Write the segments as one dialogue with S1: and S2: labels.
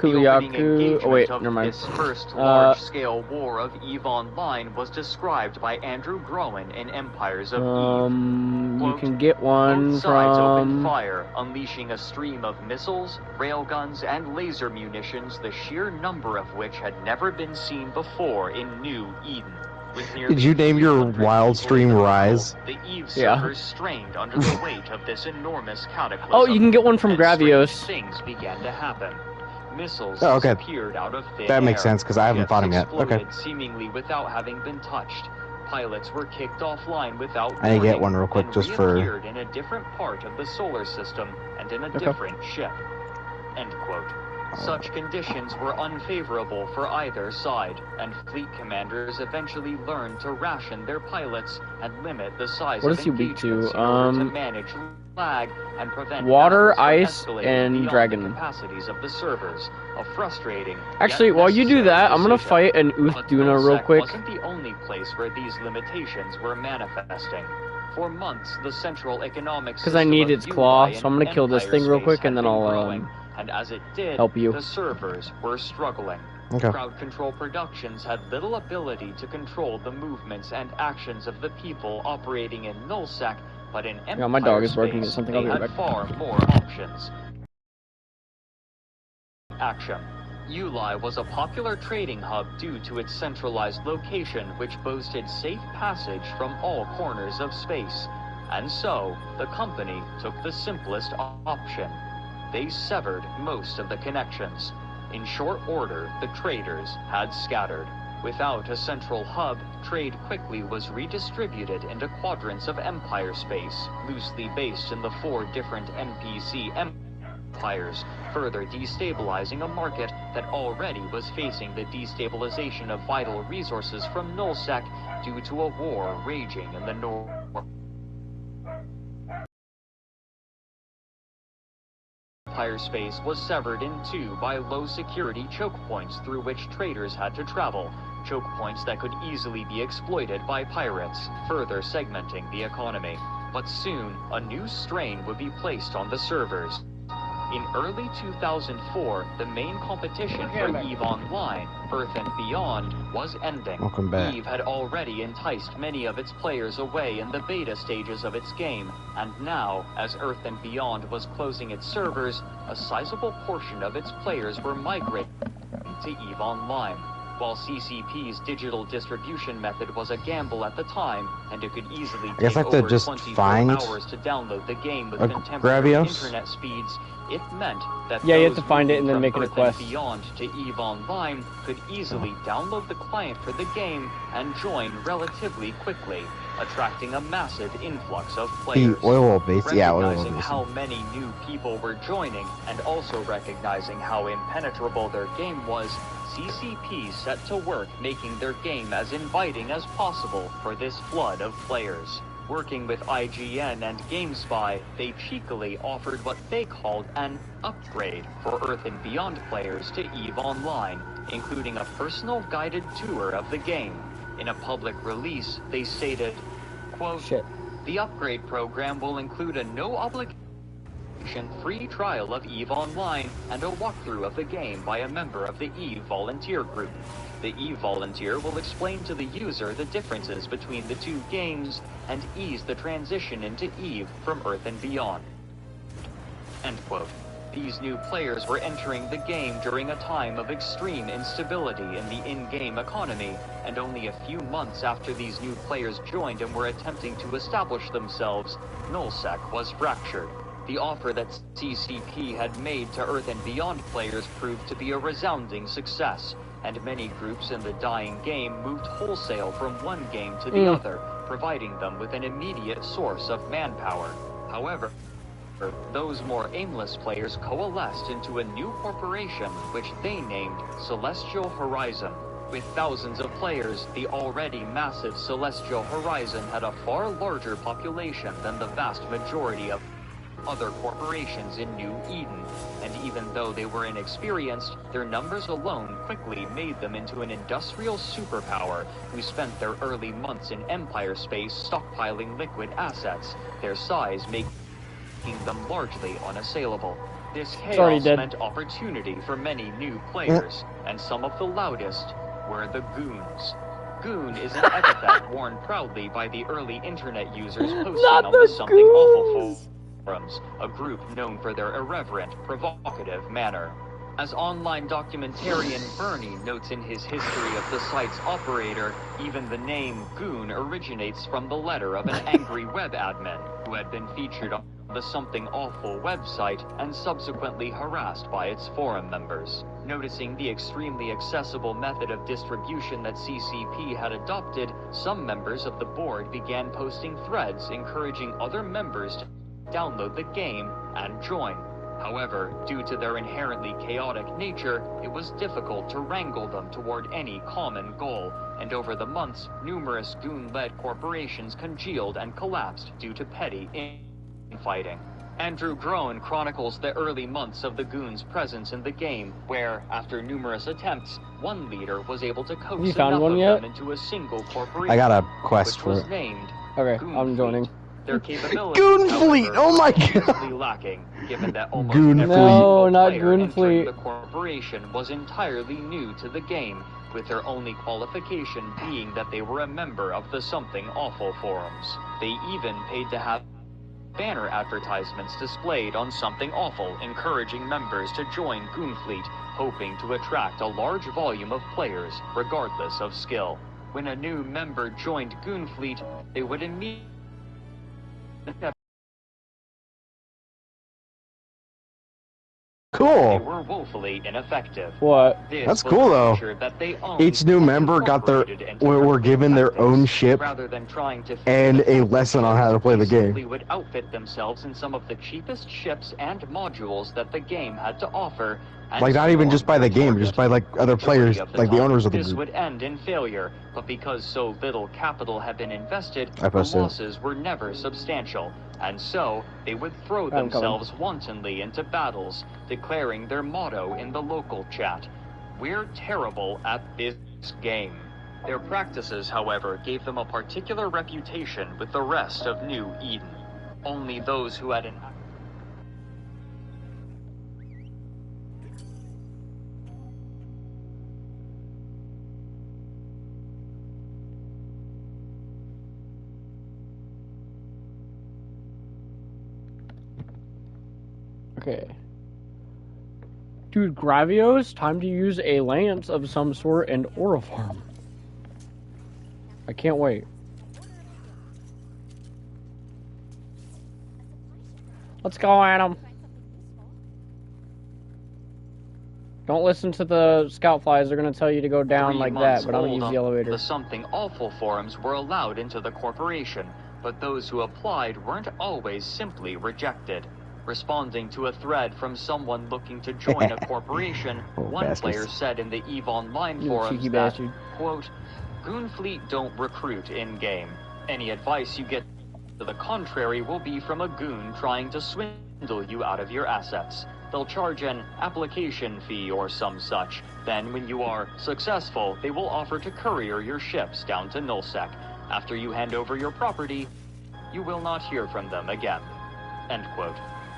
S1: The opening
S2: Kuliaku. Oh wait,
S1: engagement
S2: never
S1: of
S2: mind.
S1: this first large-scale war of EVE Online was described by Andrew Groen in Empires of EVE.
S2: You
S1: Quote,
S2: can get one
S1: both sides opened
S2: from
S1: fire, unleashing a stream of missiles, railguns, and laser munitions, the sheer number of which had never been seen before in New Eden.
S3: Did you name your wild stream Rise?
S1: The EVE servers strained under the weight of this enormous cataclysm.
S2: Oh, you can get one from
S1: and
S2: Gravios.
S1: things began to happen. Missiles
S3: okay.
S1: appeared out of thin
S3: That makes
S1: air.
S3: sense because I haven't fought him yet. Okay.
S1: Seemingly without having been touched. Pilots were kicked offline without
S3: I need to get one real quick just for.
S1: Reappeared in a different part of the solar system and in a different ship. End quote. Such conditions were unfavorable for either side, and fleet commanders eventually learned to ration their pilots and limit the size
S2: What
S1: of
S2: is he weak to?
S1: engagements in order to manage lag and prevent
S2: water,
S1: battles from
S2: ice,
S1: escalating
S2: and
S1: beyond
S2: dragon.
S1: the capacities of the servers. A frustrating.
S2: Actually,
S1: yet
S2: while you do
S1: necessary
S2: that, I'm gonna
S1: decision.
S2: fight an
S1: But
S2: Uthduna real
S1: Nullsec
S2: quick.
S1: wasn't the only place where these limitations were manifesting. For months, the central economic
S2: Because I
S1: system
S2: need
S1: of
S2: its claw,
S1: UI
S2: so I'm gonna
S1: and
S2: kill this
S1: Empire
S2: thing real
S1: Space
S2: quick,
S1: had
S2: and then
S1: been
S2: I'll
S1: growing, and as it did,
S2: help you.
S1: the servers were struggling.
S3: Okay.
S1: Crowd Control Productions had little ability to control the movements and actions of the people operating in Nullsec, but in Empire
S2: my dog is barking at
S1: Space,
S2: something.
S1: they
S2: I'll be right
S1: had
S2: back.
S1: far more options. Action. Uli was a popular trading hub due to its centralized location, which boasted safe passage from all corners of space. And so, the company took the simplest option. They severed most of the connections. In short order, the traders had scattered. Without a central hub, trade quickly was redistributed into quadrants of Empire Space, loosely based in the 4 different NPC empires, further destabilizing a market that already was facing the destabilization of vital resources from Nullsec due to a war raging in the north. Empire Space was severed in 2 by low-security choke points through which traders had to travel, choke points that could easily be exploited by pirates, further segmenting the economy. But soon, a new strain would be placed on the servers. In early 2004, the main competition for EVE Online, Earth and Beyond, was ending.
S3: Welcome back.
S1: EVE had already enticed many of its players away in the beta stages of its game, and now, as Earth and Beyond was closing its servers, a sizable portion of its players were migrating to EVE Online. While CCP's digital distribution method was a gamble at the time, and it could easily
S3: guess I
S1: take
S3: have to
S1: over
S3: just
S1: 24
S3: find
S1: hours to download the game with
S3: a
S1: contemporary
S3: Gravios?
S1: internet speeds, it meant that
S2: Yeah, you have
S1: those
S2: to find it and then
S1: moving
S2: make
S1: from
S2: it a
S1: Earth
S2: quest.
S1: and Beyond to EVE Online could easily download the client for the game and join relatively quickly, attracting a massive influx of players.
S3: The oil base, yeah, oil
S1: Recognizing
S3: base.
S1: how many new people were joining, and also recognizing how impenetrable their game was, CCP set to work making their game as inviting as possible for this flood of players. Working with IGN and GameSpy, they cheekily offered what they called an upgrade for Earth and Beyond players to EVE Online, including a personal guided tour of the game. In a public release, they stated, quote, "The upgrade program will include a no-obligation free trial of EVE Online and a walkthrough of the game by a member of the EVE Volunteer Group. The EVE Volunteer will explain to the user the differences between the 2 games and ease the transition into EVE from Earth and Beyond." End quote. These new players were entering the game during a time of extreme instability in the in-game economy, and only a few months after these new players joined and were attempting to establish themselves, Nullsec was fractured. The offer that CCP had made to Earth and Beyond players proved to be a resounding success, and many groups in the dying game moved wholesale from one game to the other, providing them with an immediate source of manpower. However, those more aimless players coalesced into a new corporation which they named Celestial Horizon. With thousands of players, the already massive Celestial Horizon had a far larger population than the vast majority of other corporations in New Eden, and even though they were inexperienced, their numbers alone quickly made them into an industrial superpower who spent their early months in Empire Space stockpiling liquid assets, their size making them largely unassailable. This
S2: already
S1: chaos
S2: dead.
S1: meant opportunity for many new players, and some of the loudest were the goons. Goon is an epithet worn proudly by the early internet users posting
S2: Not
S1: on
S2: the
S1: the Something Awful
S2: goons!
S1: forums, a group known for their irreverent, provocative manner. As online documentarian Bernie notes in his history of the site's operator, even the name Goon originates from the letter of an angry web admin who had been featured on the Something Awful website and subsequently harassed by its forum members. Noticing the extremely accessible method of distribution that CCP had adopted, some members of the board began posting threads encouraging other members to download the game and join. However, due to their inherently chaotic nature, it was difficult to wrangle them toward any common goal, and over the months, numerous goon-led corporations congealed and collapsed due to petty infighting. Andrew Groen chronicles the early months of the goons' presence in the game, where, after numerous attempts, one leader was able to coax
S2: You found
S1: enough
S2: one
S1: of
S2: yet?
S1: them into a single corporation,
S3: I got a quest
S1: which
S3: for
S1: was
S3: it.
S1: named
S2: Okay,
S1: Goon
S2: I'm
S1: Fleet.
S2: joining.
S1: Their capabilities,
S3: Goonfleet!
S1: however,
S3: Oh my
S1: were
S3: god!
S1: obviously lacking, given that almost
S3: Goonfleet.
S1: every
S2: No,
S1: single
S2: not
S1: player entering
S2: Goonfleet.
S1: the corporation was entirely new to the game, with their only qualification being that they were a member of the Something Awful forums. They even paid to have banner advertisements displayed on Something Awful, encouraging members to join Goonfleet, hoping to attract a large volume of players, regardless of skill. When a new member joined Goonfleet, they would immediately they
S3: Cool.
S1: were woefully ineffective.
S2: What?
S1: This
S3: That's
S1: was
S3: cool,
S1: a
S3: though.
S1: feature that they owned
S3: Each new
S1: and
S3: member got their
S1: incorporated into
S3: were given their
S1: tactics,
S3: own ship
S1: rather than trying to
S3: and a lesson on how to play the
S1: they simply
S3: game.
S1: would outfit themselves in some of the cheapest ships and modules that the game had to offer. And
S3: Like, not even
S1: swarm
S3: just by the
S1: their
S3: game,
S1: target.
S3: just by, like, other
S1: Majority
S3: players,
S1: of
S3: like the
S1: time,
S3: owners of the
S1: this
S3: group.
S1: would end in failure, but because so little capital had been invested,
S3: I
S1: the
S3: posted it.
S1: losses were never substantial, and so they would throw
S2: I'm coming.
S1: themselves wantonly into battles, declaring their motto in the local chat: "We're terrible at this game." Their practices, however, gave them a particular reputation with the rest of New Eden. Only those who had an
S2: Okay. Dude, Gravios, time to use a lance of some sort and Orifarm. I can't wait. Let's go, Adam. Don't listen to the scout flies. They're going to tell you to go down
S1: 3
S2: like that,
S1: months
S2: but I'm going to
S1: old
S2: use the elevator.
S1: The Something Awful forums were allowed into the corporation, but those who applied weren't always simply rejected. Responding to a thread from someone looking to join a corporation,
S3: Oh,
S1: one
S3: bastards.
S1: player said in the EVE Online
S2: You
S1: forums
S2: cheeky
S1: that,
S2: bastard.
S1: quote, "Goonfleet don't recruit in-game. Any advice you get to the contrary will be from a goon trying to swindle you out of your assets. They'll charge an application fee or some such. Then, when you are successful, they will offer to courier your ships down to Nullsec. After you hand over your property, you will not hear from them again." End quote.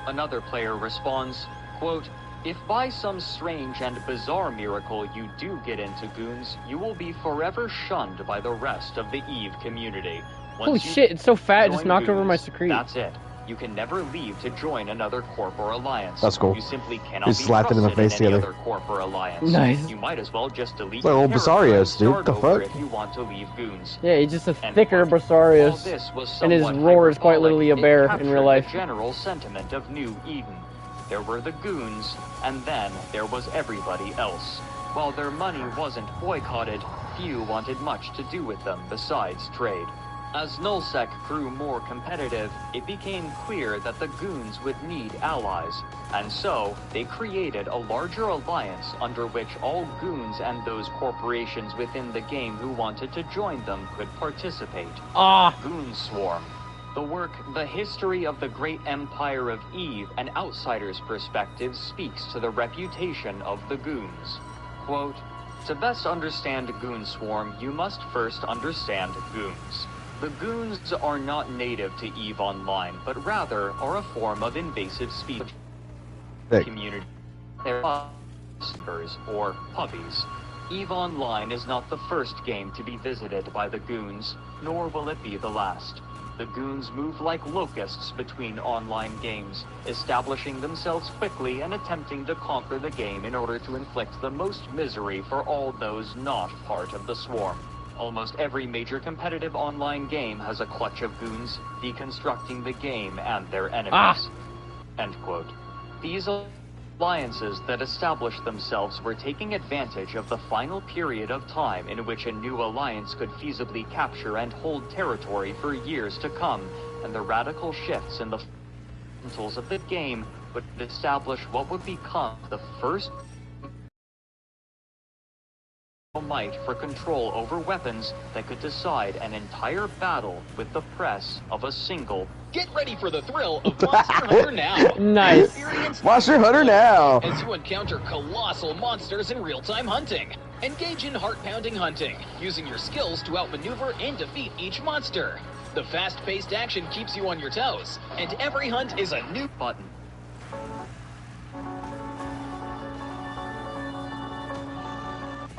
S1: Another player responds, quote, "If by some strange and bizarre miracle you do get into goons, you will be forever shunned by the rest of the EVE community. Once
S2: Holy
S1: you
S2: shit, it's so fat, it just
S1: join
S2: knocked over my
S1: goons,
S2: secrete.
S1: That's it. You can never leave to join another corp or alliance.
S3: That's cool.
S1: You simply cannot
S3: Just
S1: be
S3: slapped it in the
S1: trusted
S3: face
S1: any
S3: together.
S1: other corp or alliance.
S2: Nice.
S1: You might as well just delete
S3: Well,
S1: your character and
S3: Basarios, dude,
S1: start
S3: the
S1: over
S3: fuck?
S1: if you want to leave goons.
S2: Yeah, he's just a
S1: End
S2: thicker
S1: quote.
S2: Brasarius.
S1: While this was
S2: and his
S1: somewhat
S2: roar is quite
S1: hyperbolic,
S2: literally a
S1: it
S2: bear in
S1: captured
S2: real life.
S1: The general sentiment of New Eden. There were the goons, and then there was everybody else. While their money wasn't boycotted, few wanted much to do with them besides trade. As Nullsec grew more competitive, it became clear that the goons would need allies, and so they created a larger alliance under which all goons and those corporations within the game who wanted to join them could participate.
S2: Ah!
S1: Goon Swarm. The work, The History of the Great Empire of Eve, an outsider's perspective, speaks to the reputation of the goons. Quote, "To best understand Goon Swarm, you must first understand goons. The goons are not native to EVE Online, but rather are a form of invasive species
S3: Thick.
S1: community or puppies. EVE Online is not the first game to be visited by the goons, nor will it be the last. The goons move like locusts between online games, establishing themselves quickly and attempting to conquer the game in order to inflict the most misery for all those not part of the swarm. Almost every major competitive online game has a clutch of goons deconstructing the game and their enemies. End quote. These alliances that established themselves were taking advantage of the final period of time in which a new alliance could feasibly capture and hold territory for years to come, and the radical shifts in the fundamentals of the game would establish what would become the first might for control over weapons that could decide an entire battle with the press of a single.
S4: Get ready for the thrill of Monster Hunter Now!
S2: Nice.
S4: Experience
S3: Monster Hunter Now!
S4: as you encounter colossal monsters in real-time hunting. Engage in heart-pounding hunting, using your skills to outmaneuver and defeat each monster. The fast-paced action keeps you on your toes, and every hunt is a new
S1: Button.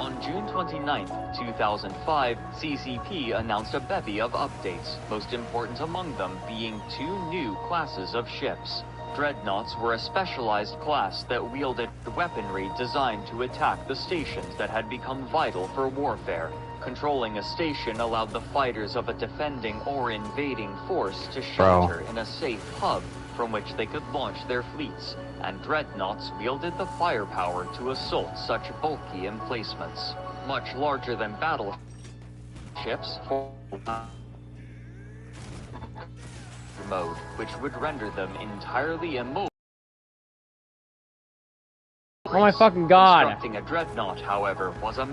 S1: On June 29, 2005, CCP announced a bevy of updates, most important among them being 2 new classes of ships. Dreadnoughts were a specialized class that wielded weaponry designed to attack the stations that had become vital for warfare. Controlling a station allowed the fighters of a defending or invading force to shelter in a safe hub from which they could launch their fleets, and dreadnoughts wielded the firepower to assault such bulky emplacements. Much larger than battleships for mode, which would render them entirely immobile.
S2: Oh my fucking god.
S1: Constructing a dreadnought, however, was a